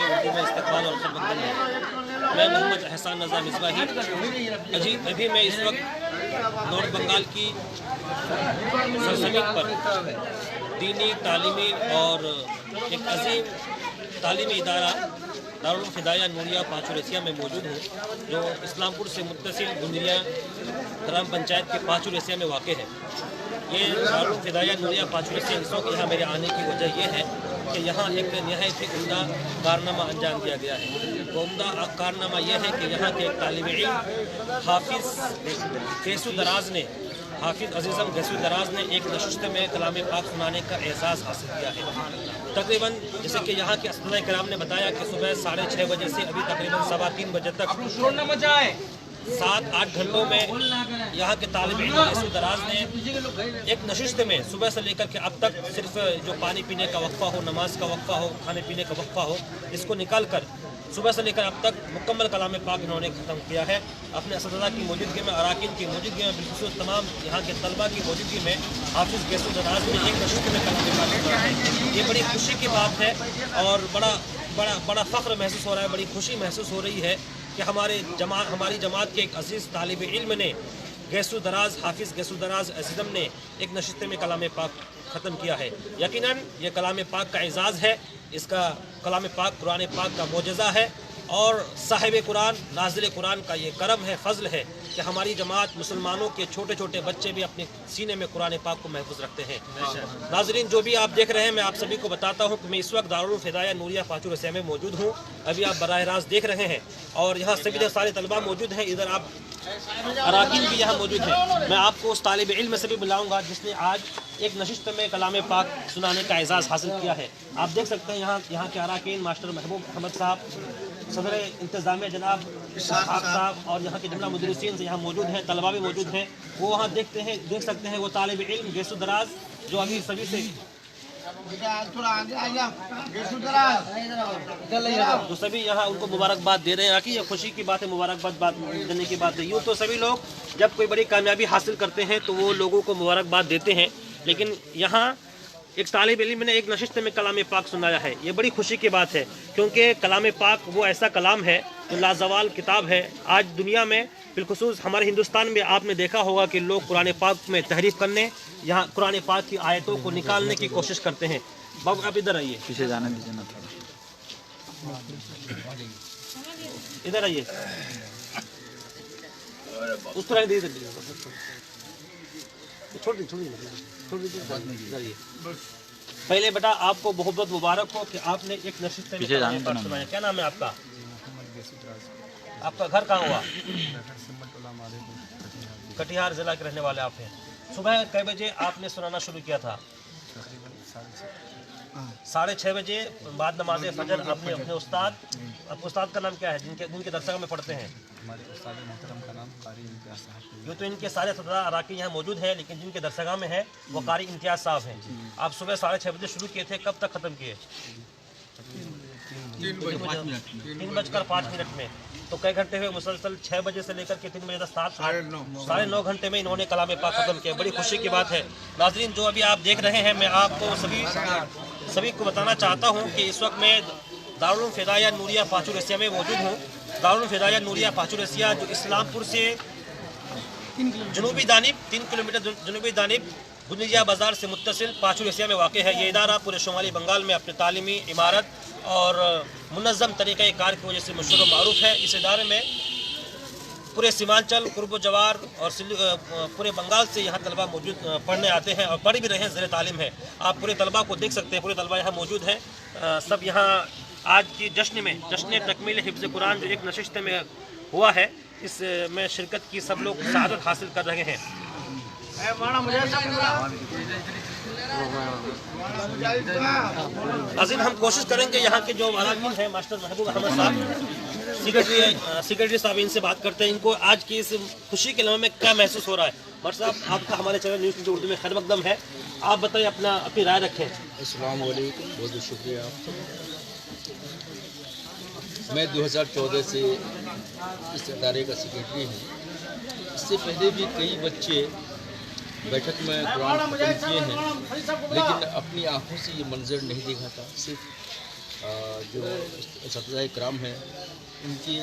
اردو میں استقبال اور خدمت ہے۔ میں محمد احسان رضا مصباحی ابھی میں اس وقت نارتھ بنگال کی سرزمین پر دینی تعلیمی اور ایک عظیم تعلیمی ادارہ دارالفدایہ نوریہ پانچوریسیا میں موجود ہوں، جو اسلام پور سے متصل گندریا گرام پنچایت کے پانچوریسیا میں واقع ہے۔ یہ دارالفدایہ نوریہ پانچوریسیا اس وقت یہاں میرے آنے کی وجہ یہ ہے کہ یہاں ایک نہایت ہی عمدہ کارنامہ انجام دیا گیا ہے۔ وہ عمدہ کارنامہ یہ ہے کہ یہاں کے ایک طالب علم حافظ عزیزم گیسو دراز نے ایک نشست میں کلام پاک سنانے کا اعزاز حاصل کیا ہے۔ تقریباً جیسے کہ یہاں کے اساتذہ کرام نے بتایا کہ صبح 6:30 بجے سے ابھی تقریباً 3:15 بجے تک 7-8 گھنٹوں میں یہاں کے طالب علم گیسو دراز نے ایک نشست میں صبح سے لے کر کے اب تک صرف جو پانی پینے کا وقفہ ہو، نماز کا وقفہ ہو، کھانے پینے کا وقفہ ہو، اس کو نکال کر صبح سے لے کر اب تک مکمل کلام پاک انہوں نے ختم کیا ہے۔ اپنے اساتذہ کی موجودگی میں، اراکین کی موجودگی میں، بالخصوص تمام یہاں کے طلبہ کی موجودگی میں حافظ گیسو دراز نے ایک نشست میں کلام پاک کیا ہے۔ یہ بڑی خوشی کی بات ہے اور بڑا فخر محسوس ہو رہا ہے، بڑی خوشی محسوس ہو رہی ہے کہ ہماری جماعت کے ایک عزیز طالب علم نے حافظ گیسو دراز عزیزم نے ایک نشست میں کلام پاک ختم کیا ہے۔ یقیناً یہ کلام پاک کا اعزاز ہے، اس کا کلام پاک قرآن پاک کا معجزہ ہے اور صاحب قرآن نازل قرآن کا یہ کرم ہے، فضل ہے کہ ہماری جماعت مسلمانوں کے چھوٹے چھوٹے بچے بھی اپنے سینے میں قرآن پاک کو محفوظ رکھتے ہیں۔ ناظرین، جو بھی آپ دیکھ رہے ہیں، میں آپ سبھی کو بتاتا ہوں کہ میں اس وقت دارالفدایہ نوریہ پانچوریسیا میں موجود ہوں۔ ابھی آپ براہ راست دیکھ رہے ہیں اور یہاں سبھی سارے طلباء موجود ہیں۔ ادھر آپ اراکین بھی یہاں موجود ہیں۔ میں آپ کو اس طالب علم سے بھی بلاؤں گا جس نے آج ایک نشست میں کلام پاک سنانے کا اعزاز حاصل کیا ہے۔ آپ دیکھ سکتے ہیں یہاں کے اراکین ماسٹر محبوب احمد صاحب، صدر انتظامیہ جناب اسحاق صاحب اور یہاں کے جملہ مدرسین سے یہاں موجود ہیں، طلباء بھی موجود ہیں۔ وہ وہاں دیکھ سکتے ہیں وہ طالب علم گیسو دراز جو ابھی سبھی سے جو سبھی یہاں ان کو مبارکباد دے رہے ہیں کہ یہ خوشی کی بات ہے، مبارکباد دینے کی بات ہے۔ یوں تو سبھی لوگ جب کوئی بڑی کامیابی حاصل کرتے ہیں تو وہ لوگوں کو مبارکباد دیتے ہیں، لیکن یہاں ایک طالب علم نے ایک نشست میں کلام پاک سنایا ہے، یہ بڑی خوشی کی بات ہے، کیونکہ کلام پاک وہ ایسا کلام ہے جو لازوال کتاب ہے۔ آج دنیا میں بالخصوص ہمارے ہندوستان میں آپ نے دیکھا ہوگا کہ لوگ قرآن پاک میں تحریف کرنے، یہاں قرآن پاک کی آیتوں کو نکالنے کی کوشش کرتے ہیں۔ بابو آپ ادھر آئیے، پیچھے جانے دیجیے نا تھوڑا، ادھر آئیے، اس طرح پہلے بیٹا آپ کو بہت بہت مبارک ہو کہ آپ نے ایک نشست میں کلام پاک سنایا۔ کیا نام ہے آپ کا؟ آپ کا گھر کہاں ہوا؟ کٹیہار ضلع کے رہنے والے آپ ہیں۔ صبح کئے بجے آپ نے سنانا شروع کیا تھا؟ 6:30 بجے بعد نماز فجر آپ نے اپنے استاد کا نام کیا ہے جن کے درسگاہ میں پڑھتے ہیں؟ ہمارے استاد محترم کا نام قاری امتیاز صاحب۔ یہ تو ان کے سارے اساتذہ اراکین یہاں موجود ہیں، لیکن جن کے درسگاہ میں ہے وہ قاری امتیاز صاحب ہیں۔ آپ صبح 6:30 بجے شروع کیے تھے، کب تک ختم کیے؟ 3:05 میں۔ تو کئی گھنٹے ہوئے مسلسل؟ 6 بجے سے لے کر کے 3 بجے تک 9.5 گھنٹے میں انہوں نے کلام پاک ختم کیا۔ بڑی خوشی کی بات ہے۔ ناظرین، جو ابھی آپ دیکھ رہے ہیں، میں آپ کو سبھی کو بتانا چاہتا ہوں کہ اس وقت میں دارالفدایہ نوریہ پانچوریسیا میں موجود ہوں۔ دارالفدایہ نوریہ پانچوریسیا جو اسلام پور سے جنوبی جانب 3 کلومیٹر جنوبی جانب گندریا بازار سے متصل پانچوریسیا میں واقع ہے۔ یہ ادارہ پورے شمالی بنگال میں اپنے تعلیمی عمارت اور منظم طریقہ کار کی وجہ سے مشہور و معروف ہے۔ اس ادارے میں پورے سیمانچل، قرب و جوار اور پورے بنگال سے یہاں طلباء موجود پڑھنے آتے ہیں اور پڑھ بھی رہے ہیں، زیر تعلیم ہے۔ آپ پورے طلباء کو دیکھ سکتے ہیں، پورے طلباء یہاں موجود ہیں۔ سب یہاں آج کی جشن تکمیل حفظ قرآن جو ایک نشست میں ہوا ہے، اس میں شرکت کی سب لوگ سعادت حاصل کر رہے ہیں۔ عظیم ہم کوشش کریں گے یہاں کے جو اراکین ہیں، ماسٹر محبوب احمد صاحب سیکرٹری صاحب، ان سے بات کرتے ہیں ان کو آج کی اس خوشی کے لمحے میں کیا محسوس ہو رہا ہے۔ ماسٹر صاحب، آپ کا ہمارے چینل نیوز اردو میں خیر مقدم ہے، آپ بتائیں، اپنی رائے رکھیں۔ السلام علیکم، بہت بہت شکریہ آپ کا۔ میں 2014 سے اس ادارے کا سیکرٹری ہوں۔ اس سے پہلے بھی کئی بچے بیٹھک میں قرآن ختم کیے ہیں، لیکن اپنی آنکھوں سے یہ منظر نہیں دیکھا تھا۔ صرف जो सतजाए कराम हैं उनके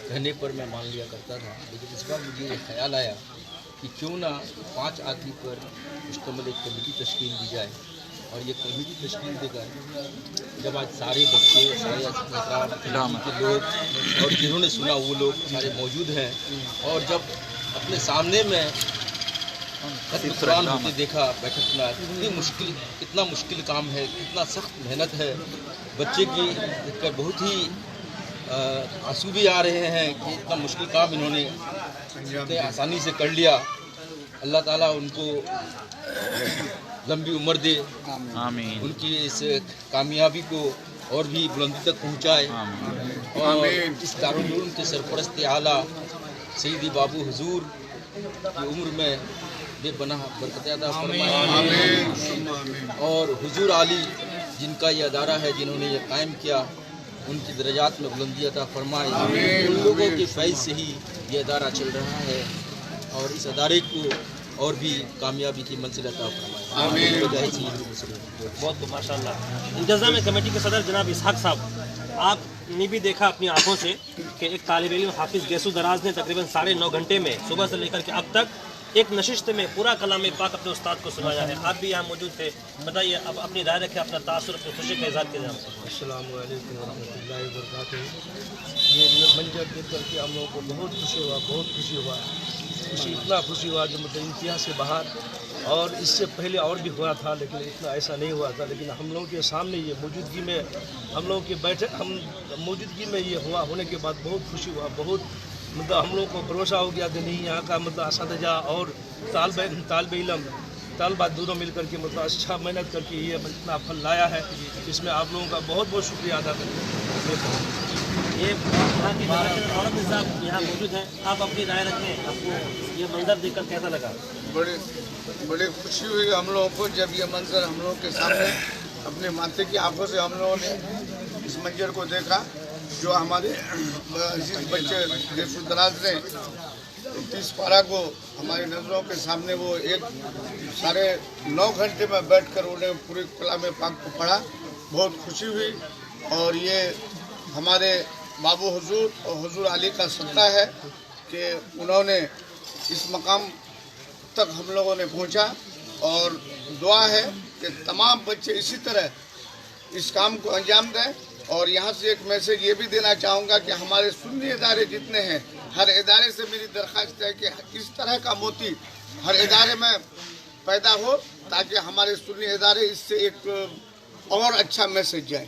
कहने पर मैं मान लिया करता था, लेकिन इस बार मुझे ये ख्याल आया कि क्यों ना 5 आदमी पर मुश्तमिल एक कमेटी तश्कील दी जाए। और ये कमेटी तश्कील देकर जब आज सारे बच्चे, सारे इस्लाम के लोग और जिन्होंने सुना वो लोग सारे मौजूद हैं, और जब अपने सामने में खत्म कुरान होते देखा बैठक में, कितना मुश्किल काम है, कितना सख्त मेहनत है, बच्चे की देखकर बहुत ही आंसू भी आ रहे हैं कि इतना मुश्किल काम इन्होंने इतने आसानी से कर लिया। अल्लाह ताला उनको लंबी उम्र दे, आमीन। उनकी इस कामयाबी को और भी बुलंदी तक पहुँचाए, और इस दारुल उलूम के सरपरस्त आला सईदी बाबू हुजूर की उम्र में बेपनाह बरकत अता फरमाए, और हुजूर आली जिनका ये अदारा है, जिन्होंने ये कायम किया, उनकी दर्जात में बुलंदी अता फरमाए। उन लोगों के फैज़ से ही ये अदारा चल रहा है, और इस अदारे को और भी कामयाबी की मंजिल अता फरमाए। बहुत माशाल्लाह। इंतज़ाम कमेटी के सदर जनाब इसहाक साहब, आपने भी देखा अपनी आंखों से कि एक तालिब इल्म हाफिज़ गैसू दराज ने तकरीबन 9.5 घंटे में सुबह से लेकर के अब तक एक नशिस्त में पूरा कलाम पाक अपने उस्ताद को सुनाया है। आप भी यहाँ मौजूद थे, बताइए अब अपनी राय रखें, अपना तासुर, अपनी खुशी का इज़हार कीजिए। अस्सलाम वालेकुम रहमतुल्लाहि व बरकातहू। ये मंजर देख करके हम लोगों को बहुत खुशी हुआ, बहुत खुशी हुआ। खुशी इतना खुशी हुआ जो मतलब इंतहा से बाहर, और इससे पहले और भी हुआ था लेकिन इतना ऐसा नहीं हुआ था। लेकिन हम लोगों के सामने ये मौजूदगी में, हम लोगों की बैठक, हम मौजूदगी में ये हुआ होने के बाद बहुत खुशी हुआ। बहुत मतलब हम लोगों को भरोसा हो गया कि नहीं, यहाँ का मतलब असातिज़ा और तालिब इल्म तालबा दोनों मिल करके मतलब अच्छा मेहनत करके ये इतना फल लाया है। इसमें आप लोगों का बहुत बहुत शुक्रिया अदा करते हैं। ये यहाँ की औरंगज़ेब साहब यहाँ मौजूद हैं, आप अपनी राय रखें, आपको ये मंजर देखकर कैसा लगा? बड़ी खुशी हुई हम लोगों को जब ये मंजर हम लोगों के सामने अपने माथे की आंखों से हम लोगों ने इस मंजर को देखा, जो हमारे अजीज बच्चे गैसू दराज ने 30 पारा को हमारी नज़रों के सामने वो 9.5 घंटे में बैठकर उन्हें पूरे कलाम पाक को पढ़ा। बहुत खुशी हुई, और ये हमारे बाबू हुजूर और हुजूर अली का सत्ता है कि उन्होंने इस मकाम तक हम लोगों ने पहुंचा, और दुआ है कि तमाम बच्चे इसी तरह इस काम को अंजाम दें। और यहाँ से एक मैसेज ये भी देना चाहूँगा कि हमारे सुन्नी इदारे जितने हैं, हर इदारे से मेरी दरख्वास्त है कि इस तरह का मोती हर इदारे में पैदा हो, ताकि हमारे सुन्नी इदारे इससे एक और अच्छा मैसेज जाए।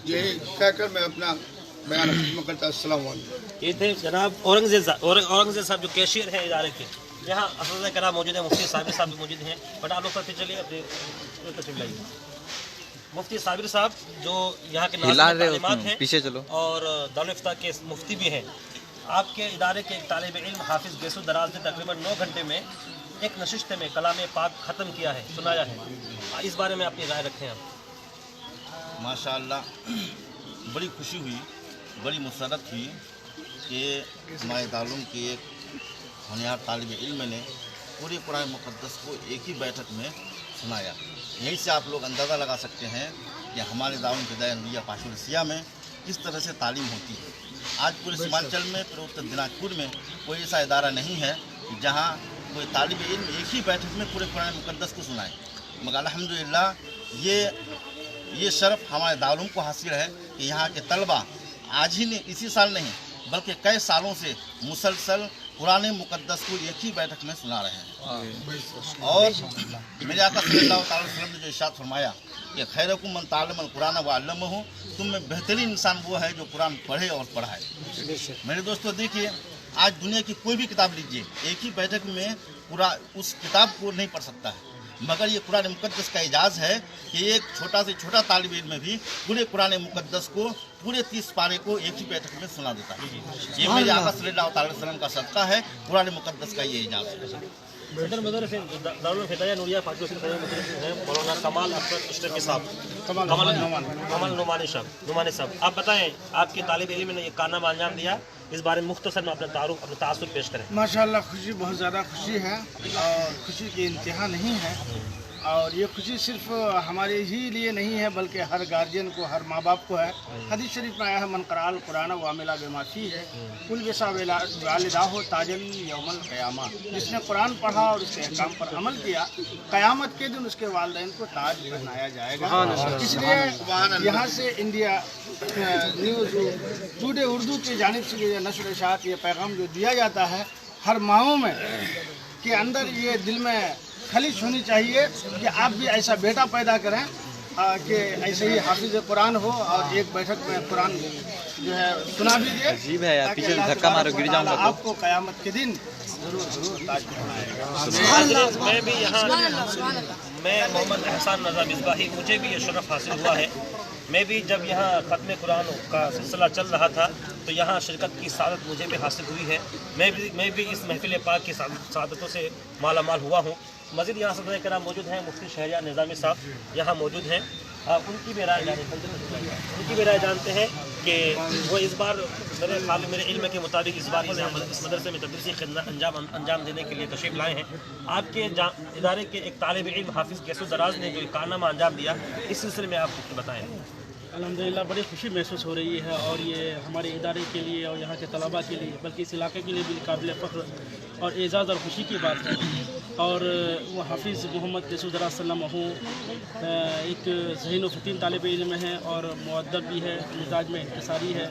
यही कहकर मैं अपना बयान खत्म करता हूं। अस्सलाम वालेकुम। ये थे जनाब औरंगज़ेब साहब जो कैशियर हैं इदारे के। यहाँ असद कराम मौजूद हैं, मुफ्ती साबिर साहब भी मौजूद हैं। बट आप लोग पर चलिए अपने तशरीफ लाइए। मुफ्ती साबिर साहब जो यहाँ के तालीमात हैं, पीछे चलो, और दारुल इफ्ता के मुफ्ती भी हैं। आपके इदारे के एक तालिब इल्म हाफिज़ गैसू दराज ने तकरीबन 9 घंटे में एक नशिस्त में कलाम पाक ख़त्म किया है, सुनाया है। इस बारे में अपनी राय रखें आप। माशाअल्लाह, बड़ी खुशी हुई, बड़ी मुसरत हुई कि हमारे दारुल के एक होनहार तालिब इल्म ने पूरे कुरान मुक़द्दस को एक ही बैठक में सुनाया। यहीं से आप लोग अंदाज़ा लगा सकते हैं कि हमारे दारुल फ़िदाए नूरिया पाशुरसिया में किस तरह से तालीम होती है। आज पूरे सीमांचल में, पूरे उत्तर दिनाजपुर में कोई ऐसा इदारा नहीं है जहाँ कोई तालिब इल्म एक ही बैठक में पूरे कुरान मुक़द्दस को सुनाए। मगर अल्हम्दुलिल्लाह ये शर्फ हमारे दारुल को हासिल है कि यहाँ के तलबा आज ही नहीं, इसी साल नहीं बल्कि कई सालों से मुसलसल कुरान मुक़द्दस को एक ही बैठक में सुना रहे हैं। और मेरे आका सल्लल्लाहु अलैहि वसल्लम ने जो इरशाद फरमाया कि खैरुकुम मन तअल्लमल कुरान व अल्लमहु, तुम में बेहतरीन इंसान वो है जो कुरान पढ़े और पढ़ाए। मेरे दोस्तों देखिए, आज दुनिया की कोई भी किताब लीजिए, एक ही बैठक में पूरा उस किताब को नहीं पढ़ सकता है। मगर ये कुरान मुक़द्दस का एजाज़ है कि एक छोटा से छोटा तालिब इल्म भी पूरे कुरान मुक़द्दस को पूरे 30 पारे को एक ही बैठक में सुना देता है। ये मेरे आका सल्लल्लाहु अलैहि वसल्लम का सदका है, कुरान मुक़द्दस का ये एजाज़ है। सदर मदरसे दारुल फ़िदाए नूरिया पाशुरसिया हैं मौलाना कमाल अख्तर अशरफी साहब, कमाल नुमानी साहब, आप बताएं आपके तालिब इल्म ने ये कारनामा अंजाम दिया, इस बारे में मुख्तसर में अपना तारुफ, अपना तासुर पेश करें। माशाअल्लाह, खुशी, बहुत ज़्यादा खुशी है, और खुशी की इंतहा नहीं है। और ये खुशी सिर्फ हमारे ही लिए नहीं है बल्कि हर गार्जियन को, हर माँ बाप को है। हदीस शरीफ में आया है, मन कराल कुरान व अमिला बेमाफी है कुल बेसा वालिदा हो ताजल यौमल क़यामा। जिसने कुरान पढ़ा और उसके अहकाम पर अमल किया, क़यामत के दिन उसके वालिदैन को ताज पहनाया जाएगा। इसलिए यहाँ से इंडिया न्यूज़ टुडे उर्दू की जानिब से ये नशर इशाअत, ये पैगाम जो दिया जाता है हर माओं में के अंदर, ये दिल में खलिश होनी चाहिए कि आप भी ऐसा बेटा पैदा करें कि ऐसे ही हाफिज कुरान हो और एक बैठक में कुरान जो है सुना भी दे। अजीब है यार, पीछे धक्का मारो गिर जाऊंगा तो। आपको क़यामत के दिन जरूर ताज पहनाएगा। मैं भी यहाँ, मैं मोहम्मद एहसान रज़ा मिसबाही, मुझे भी ये शरफ़ हासिल हुआ है। मैं भी जब यहाँ ख़त्म कुरान का सिलसिला चल रहा था तो यहाँ शिरकत की सादत मुझे भी हासिल हुई है। मैं भी इस महफिल पाक की सादतों से माला माल हुआ हूँ। मज़ीद यहाँ सदर कराम मौजूद हैं, मुफ्ती शहरियार निज़ामी साहब यहाँ मौजूद हैं। उनकी भी राय जानते हैं कि वो इस बार मेरे इल्म के मुताबिक इस बार इस मदरसे में तदरीसी खिदमत अंजाम देने के लिए तशरीफ़ लाए हैं। आपके इदारे के एक तालिब इल्म हाफिज़ कैसुर दराज ने जो कारनामा अंजाम दिया, इस सिलसिले में आप कुछ बताएँ। अल्हम्दुलिल्लाह बड़ी खुशी महसूस हो रही है और ये हमारे इदारे के लिए और यहाँ के तलबा के लिए, बल्कि इस इलाके के लिए भी काबिल फ़ख्र और एज़ाज़ और खुशी की बात है। और वो हाफिज़ मोहम्मद कैसुर दराज सल्लम एक ज़हीन व फ़तीन तालिब इल्म है और मुअद्दब भी है, मिजाज में इंतसारी है,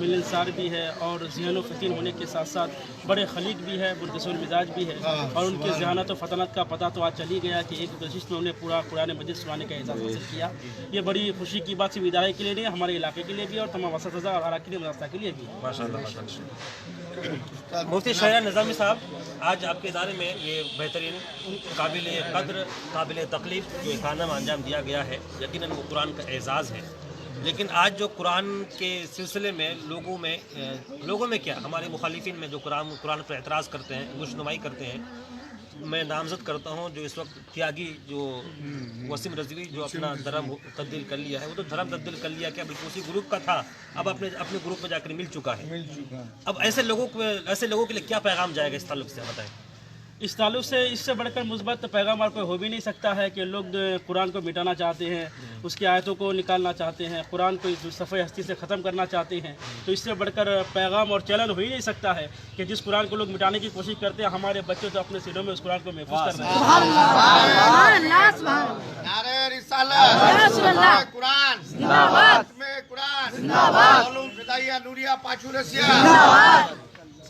मिलनसार भी है और ज़हीन व फ़तीन होने के साथ साथ बड़े खलीक भी है, मुनकसिर मिजाज भी है। और उनकी ज़हानत व फ़तनत का पता तो आज चल ही गया कि एक नशिस्त में उन्हें पूरा कुरान मजीद सुनाने का एजाज़ हासिल किया। ये बड़ी खुशी की बात सिर्फ इदारे के लिए नहीं, हमारे इलाके के लिए भी और तमाम वसत और अराकीन मदरसा के लिए भी। माशाअल्लाह। मुफ्ती शहरियार निज़ामी साहब, आज आपके इदारे में ये बेहतरीन काबिल कद्र, काबिल तकलीफ जो कारनामा अंजाम दिया गया है, यकीनन वो कुरान का एजाज़ है। लेकिन आज जो कुरान के सिलसिले में लोगों में क्या, हमारे मुखालिफिन में जो कुरान पर एतराज़ करते हैं, गुशनुमाई करते हैं, मैं नामज़द करता हूँ जो इस वक्त त्यागी जो वसीम रज़वी जो अपना धर्म तब्दील कर लिया है, वो तो धर्म तब्दील कर लिया क्या, बल्कि उसी ग्रुप का था, अब अपने ग्रुप में जाकर मिल चुका है। अब ऐसे लोगों के लिए क्या पैगाम जाएगा इस ताल्लुक़ से, बताएं। इस ताल्लुक़ से इससे बढ़कर मुस्बत पैगाम और कोई हो भी नहीं सकता है कि लोग कुरान को मिटाना चाहते हैं, उसकी आयतों को निकालना चाहते हैं, कुरान को इस सफ़े हस्ती से ख़त्म करना चाहते हैं। तो इससे बढ़कर पैगाम और चैलेंज हो ही नहीं सकता है कि जिस कुरान को लोग मिटाने की कोशिश करते हैं, हमारे बच्चे तो अपने सीनों में उस कुरान को महफूज कर रहे हैं।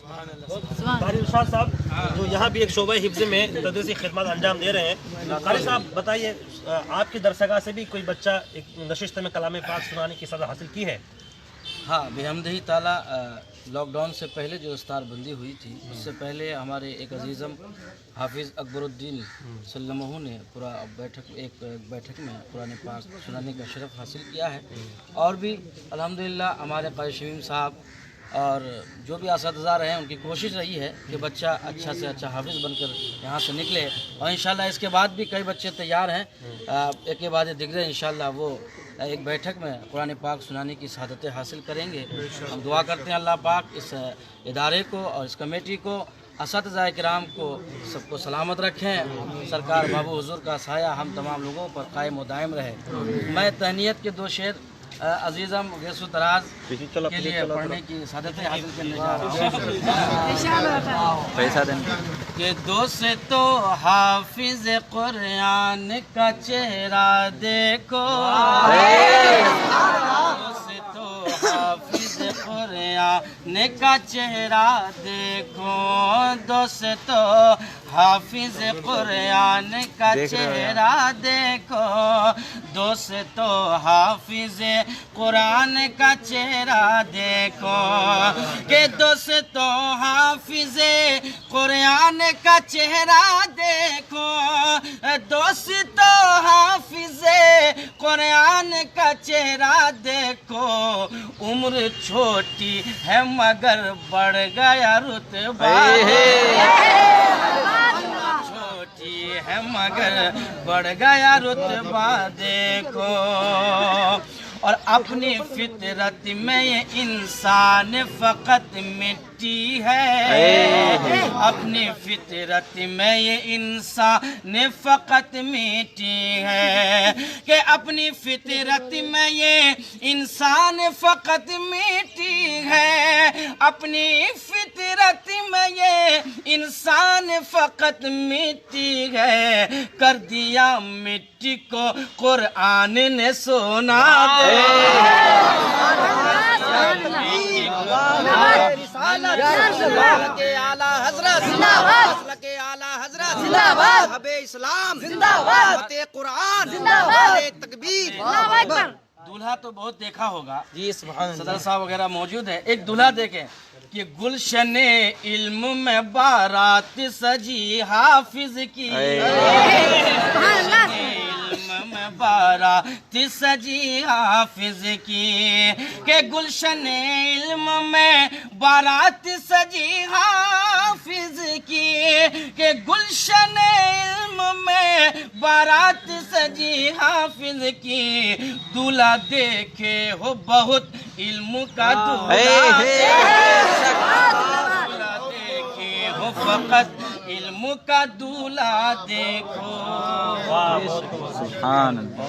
कारी इरशाद साहब जो यहाँ भी एक शोबा हिफ्ज़ में तदरीसी खिदमत अंजाम दे रहे हैं, कारी साहब बताइए, आपकी दरसगाह से भी कोई बच्चा एक नशिस्त में कलाम पाक सुनाने की सज़ा हासिल की है? हाँ, बेहमदही ताला लॉकडाउन से पहले जो इफ्तार बंदी हुई थी, उससे पहले हमारे एक अजीज़म हाफिज़ अकबरुद्दीन सल्लमहू ने पूरा एक बैठक में कुरान पाक सुनाने का शरफ़ हासिल किया है। और भी अल्हम्दुलिल्लाह हमारे क़ाज़ी शमीम साहब और जो भी असातिज़ा रहे हैं, उनकी कोशिश रही है कि बच्चा अच्छा से अच्छा हाफिज़ बनकर यहाँ से निकले। और इंशाल्लाह इसके बाद भी कई बच्चे तैयार हैं, एक के बाद दिगरे इंशाल्लाह वो एक बैठक में कुरान पाक सुनाने की शहादतें हासिल करेंगे। हम दुआ करते हैं अल्लाह पाक इस इदारे को और इस कमेटी को, असातिज़ा किराम को, सबको सलामत रखें। सरकार बाबू हुजूर का साया हम तमाम लोगों पर कायम व दायम रहे। मैं तहनीत के दो शेर अजीज़म कैसुर दराज के लिए पढ़ने की सादतें हासिल करने जा रहा हूँ। पैसा देने कि दोस्तों हाफिज कुरान का चेहरा देखो, दोस्तों हाफिज कुरान का चेहरा देखो, दोस्तों हाफिज कुरान का चेहरा देखो, दोस्तों हाफिज कुरान का चेहरा देखो, कि दोस्तों हाफिज कुरान का चेहरा देखो, दोस्तों हाफिज कुरान का चेहरा देखो, उम्र छोटी है मगर बढ़ गया रुतबा, छोटी है मगर बढ़ गया रुतबा देखो, اور اپنی فطرت میں یہ انسان فقط مٹی ہے، اپنی فطرت میں یہ انسان فقط مٹی ہے، کہ اپنی فطرت میں یہ انسان فقط مٹی ہے، اپنی فطرت میں یہ انسان فقط مٹی ہے، کر دیا مٹی کو قرآن نے سونا دے، دولہا تو بہت دیکھا ہوگا جی، صدر صاحب وغیرہ موجود ہے، ایک دولہا دیکھیں کہ گلشن علم میں بارات سجی حافظ کی، علم میں بارات سجی حافظ کی، کہ گلشن علم میں بارات سجی حافظ کی، کہ گلشن علم میں بارات سجی حافظ کی، دولہا دیکھے ہو بہت علم کا دولہا دیکھے ہو فقط علم کا دولہا دیکھو۔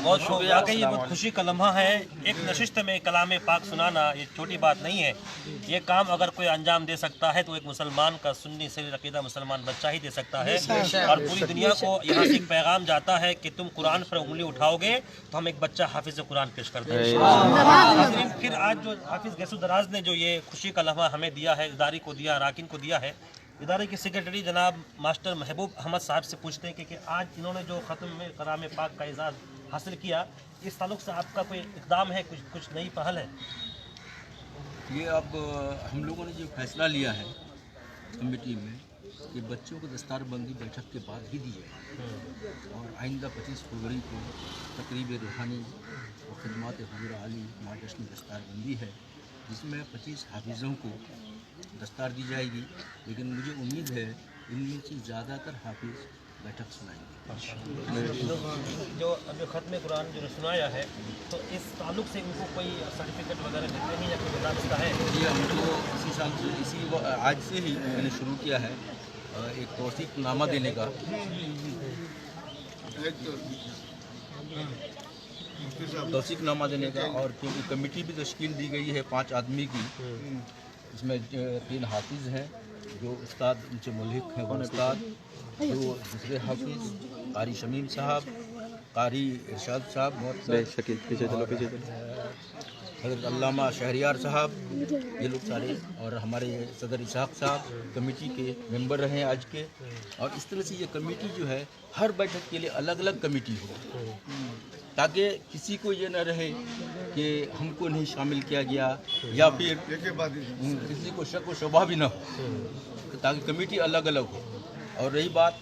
بہت شکریہ کہ یہ بہت خوشی کا لمحہ ہے، ایک نشست میں کلام پاک سنانا یہ چھوٹی بات نہیں ہے، یہ کام اگر کوئی انجام دے سکتا ہے تو ایک مسلمان کا سنی صحیح عقیدہ مسلمان بچہ ہی دے سکتا ہے، اور پوری دنیا کو یہاں سے ایک پیغام جاتا ہے کہ تم قرآن پر انگلی اٹھاؤ گے تو ہم ایک بچہ حافظ قرآن پیش کر دیں گے۔ پھر آج جو حافظ گیسو دراز نے جو یہ خوشی کا لمحہ ہمیں دیا ہے، ادارے کو دیا، اراکین کو دیا ہے، ادارے کے سیکرٹری جناب ماسٹر محبوب احمد صاحب سے پوچھتے ہیں کہ آج انہوں نے جو ختم میں کلام پاک کا اعزاز حاصل کیا، اس تعلق سے آپ کا کوئی اقدام ہے، کچھ نئی پہل ہے؟ یہ اب ہم لوگوں نے جو فیصلہ لیا ہے کمیٹی میں کہ بچوں کو دستار بندی بیٹھک کے بعد ہی دی جائے، اور آئندہ 25 فروری کو تقریب روحانی و خدمات حضور علی مع جشن دستار بندی ہے، جس میں 25 حافظوں کو دستار دی جائے گی، لیکن مجھے امید ہے ان میں سے زیادہ تر حافظ بیٹھک سنائیں گے۔ جو ابھی ختم قرآن جو سنایا ہے تو اس تعلق سے ان کو کوئی سرٹیفکیٹ وغیرہ دیتے ہیں یا کوئی ضابطہ ہے؟ جی، ہم کو اسی سال سے آج سے ہی میں نے شروع کیا ہے ایک توثیق نامہ دینے کا، توثیق نامہ دینے کا، اور کیونکہ کمیٹی بھی تشکیل دی گئی ہے 5 آدمی کی، اس میں 3 حافظ ہیں جو استاد ان سے ملحق ہیں، وہ استاد جو دوسرے حافظ قاری شمیم صاحب، قاری ارشاد صاحب، حضرت علامہ شہریار صاحب، یہ لوگ سارے، اور ہمارے صدر اسحاق صاحب کمیٹی کے ممبر رہے ہیں آج کے، اور اس طرح سے یہ کمیٹی جو ہے ہر بیٹھک کے لیے الگ الگ کمیٹی ہو، تاکہ کسی کو یہ نہ رہے کہ ہم کو نہیں شامل کیا گیا، یا پھر کسی کو شک و شبہ بھی نہ ہو، تاکہ کمیٹی الگ الگ ہو۔ اور رہی بات،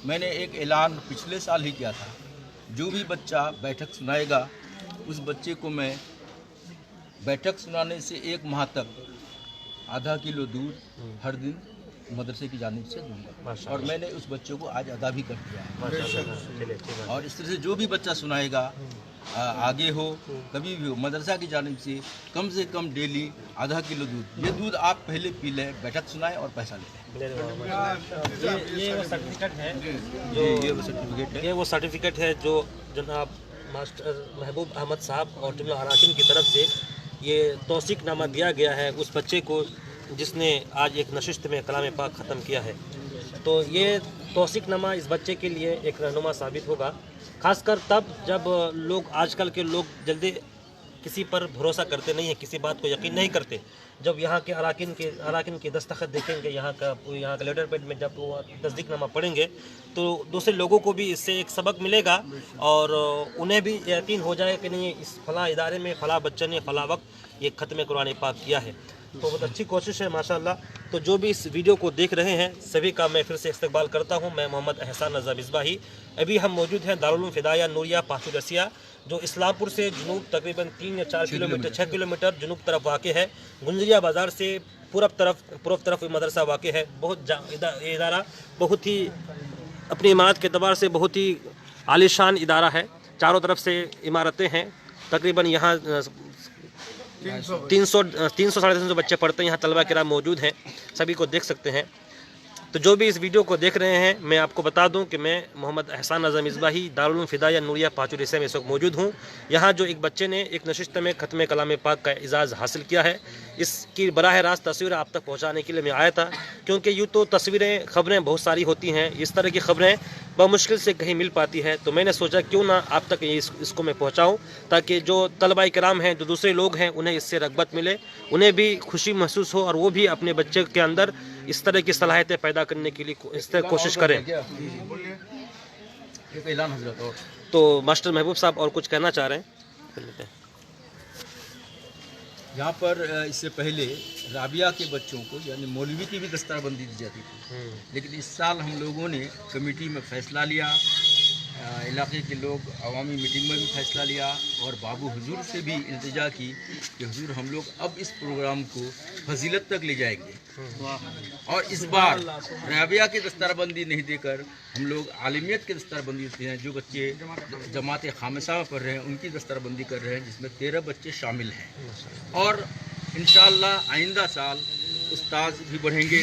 میں نے ایک اعلان پچھلے سال ہی کیا تھا، جو بھی بچہ بیٹھک سنائے گا اس بچے کو میں بیٹھک سنانے سے 1 ماہ تک ½ کلو دودھ ہر دن مدرسے کی جانب سے دوں گا، اور میں نے اس بچوں کو آج ادا بھی کر دیا ہے۔ اور اس طرح سے جو بھی بچہ سنائے گا، آگے ہو کبھی بھی ہو، مدرسہ کی جانب سے کم ڈیلی ½ کلو دودھ، یہ دودھ آپ پہلے پی لیں، بیٹھک سنائیں اور پیسہ لے لیں۔ یہ وہ سرٹیفکیٹ ہے وہ سرٹیفکیٹ ہے جو جناب ماسٹر محبوب احمد صاحب اور جملہ اراکین کی طرف سے یہ توثیق نامہ دیا گیا ہے اس بچے کو جس نے آج ایک نشست میں کلام پاک ختم کیا ہے۔ تو یہ توثیق نامہ اس بچے کے لیے ایک رہنما ثابت ہوگا، خاص کر تب جب لوگ آج کل کے لوگ جلدی کسی پر بھروسہ کرتے نہیں ہیں، کسی بات کو یقین نہیں کرتے۔ جب یہاں کے اراکین کے دستخط دیکھیں گے، یہاں کا لیٹر پیڈ میں جب وہ تصدیق نامہ پڑھیں گے تو دوسرے لوگوں کو بھی اس سے ایک سبق ملے گا، اور انہیں بھی یقین ہو جائے کہ نہیں، اس فلاں ادارے میں فلاں بچے نے فلاں وقت یہ ختم قرآن پاک کیا ہے۔ تو بہت اچھی کوشش ہے ماشاءاللہ۔ تو جو بھی اس ویڈیو کو دیکھ رہے ہیں سبھی کا میں پھر سے استقبال کرتا ہوں، میں محمد احسان رضا مصباحی۔ ابھی ہم موجود ہیں دارالعلوم فدائیہ نوریہ پانچو رسیہ، جو اسلام پور سے جنوب تقریباً 3 یا 4 کلومیٹر 6 کلومیٹر جنوب طرف واقع ہے۔ گنجریا بازار سے پورب طرف مدرسہ واقع ہے۔ یہ ادارہ بہت ہی اپنی عمارت کے اعتبار سے بہت ہی عالیشان ادارہ ہے، چاروں طرف سے عمارتیں ہیں، तकरीबन यहाँ 300-350 बच्चे पढ़ते हैं। यहाँ तलबा किराम मौजूद हैं, सभी को देख सकते हैं। तो जो भी इस वीडियो को देख रहे हैं, मैं आपको बता दूं कि मैं मोहम्मद एहसान अज़म मिसबाही दारुल उलूम फिदाया नूरिया पाचुरी से में इस वक्त मौजूद हूं। यहाँ जो एक बच्चे ने एक नशिस्त में ख़त्म कलाम पाक का इजाज़ हासिल किया है, इसकी बराह रास्त तस्वीर आप तक पहुँचाने के लिए मैं आया था, क्योंकि यूँ तो तस्वीरें ख़बरें बहुत सारी होती हैं, इस तरह की ख़बरें बमुश्किल से कहीं मिल पाती है। तो मैंने सोचा क्यों ना आप तक इसको मैं पहुँचाऊँ, ताकि जो तलबा किराम हैं, जो दूसरे लोग हैं, उन्हें इससे रग़बत मिले, उन्हें भी खुशी महसूस हो और वो भी अपने बच्चे के अंदर इस तरह की सलाहियतें पैदा करने के लिए इस तरह कोशिश करें। तो मास्टर महबूब साहब और कुछ कहना चाह रहे हैं? यहाँ पर इससे पहले राबिया के बच्चों को यानी मौलवी की भी दस्तारबंदी दी जाती थी, लेकिन इस साल हम लोगों ने कमेटी में फ़ैसला लिया, इलाके के लोग अवामी मीटिंग में भी फ़ैसला लिया और बाबू हुजूर से भी इल्तिजा की कि हुजूर हम लोग अब इस प्रोग्राम को फजीलत तक ले जाएंगे और इस बार राबिया की दस्तारबंदी नहीं देकर हम लोग आलिमियत की दस्तारबंदी देते हैं। जो बच्चे जमात खामिसा में पढ़ रहे हैं उनकी दस्तारबंदी कर रहे हैं, जिसमें 13 बच्चे शामिल हैं और इंशाअल्लाह आइंदा साल उस्ताद भी बढ़ेंगे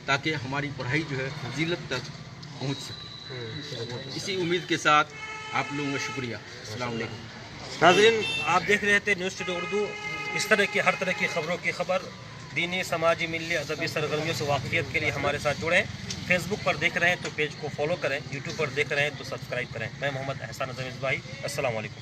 ताकि हमारी पढ़ाई जो है फजीलत तक पहुँच सके। इसी उम्मीद के साथ आप लोगों का शुक्रिया। अस्सलाम वालेकुम। नाज़रीन, आप देख रहे थे न्यूज़ स्टूडियो उर्दू। इस तरह की हर तरह की खबरों की खबर दीनी, समाजी, मिली, अदबी सरगर्मियों से वाक़ियत के लिए हमारे साथ जुड़ें। फेसबुक पर देख रहे हैं तो पेज को फॉलो करें, यूट्यूब पर देख रहे हैं तो सब्सक्राइब करें। मैं मोहम्मद एहसान अज़म मिसबाही, अस्सलाम वालेकुम।